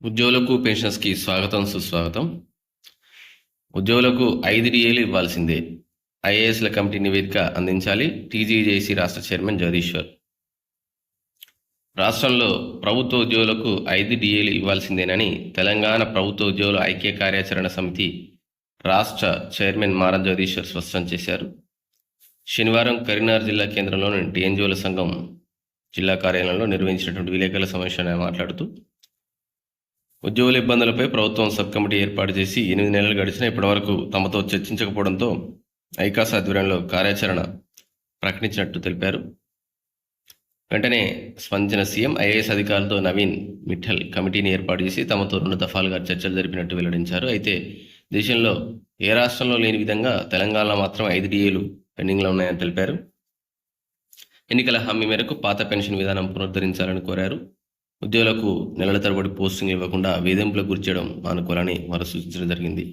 ఉద్యోగులకు, పెన్షనర్స్‌కి స్వాగతం, సుస్వాగతం. ఉద్యోగులకు 5 డిఏలు ఇవ్వాల్సిందే. ఐఏఎస్‌ల కమిటీ నివేదిక అందించాలి. టీజీజేసీ రాష్ట్ర చైర్మన్ జగదీశ్వర్. రాష్ట్రంలో ప్రభుత్వ ఉద్యోగులకు 5 డిఏలు ఇవ్వాల్సిందేనని తెలంగాణ ప్రభుత్వ ఉద్యోగుల ఐక్య కార్యాచరణ సమితి రాష్ట్ర చైర్మన్ మారం జగదీశ్వర్ స్పష్టం చేశారు. శనివారం కరీంనగర్ జిల్లా కేంద్రంలోని డిఎన్జీఓల సంఘం జిల్లా కార్యాలయంలో నిర్వహించినటువంటి విలేకరుల సమావేశంలో మాట్లాడుతూ ఉద్యోగుల ఇబ్బందులపై ప్రభుత్వం సబ్ కమిటీ ఏర్పాటు చేసి 8 నెలలు గడిచినా ఇప్పటివరకు తమతో చర్చించకపోవడంతో ఐకాస్ ఆధ్వర్యంలో కార్యాచరణ ప్రకటించినట్టు తెలిపారు. వెంటనే స్పందించిన సీఎం ఐఏఎస్ అధికారులతో నవీన్ మిఠల్ కమిటీని ఏర్పాటు చేసి తమతో 2 దఫాలుగా చర్చలు జరిపినట్టు వెల్లడించారు. అయితే దేశంలో ఏ రాష్ట్రంలో లేని విధంగా తెలంగాణలో మాత్రం 5 డిఏలు పెండింగ్లో ఉన్నాయని తెలిపారు. ఎన్నికల హామీ మేరకు పాత పెన్షన్ విధానం పునరుద్ధరించాలని కోరారు. ఉద్యోగులకు నెలల తరబడి పోస్టింగ్లు ఇవ్వకుండా వేధింపులకు గురిచేయడం మానుకోవాలని వారు సూచించడం జరిగింది.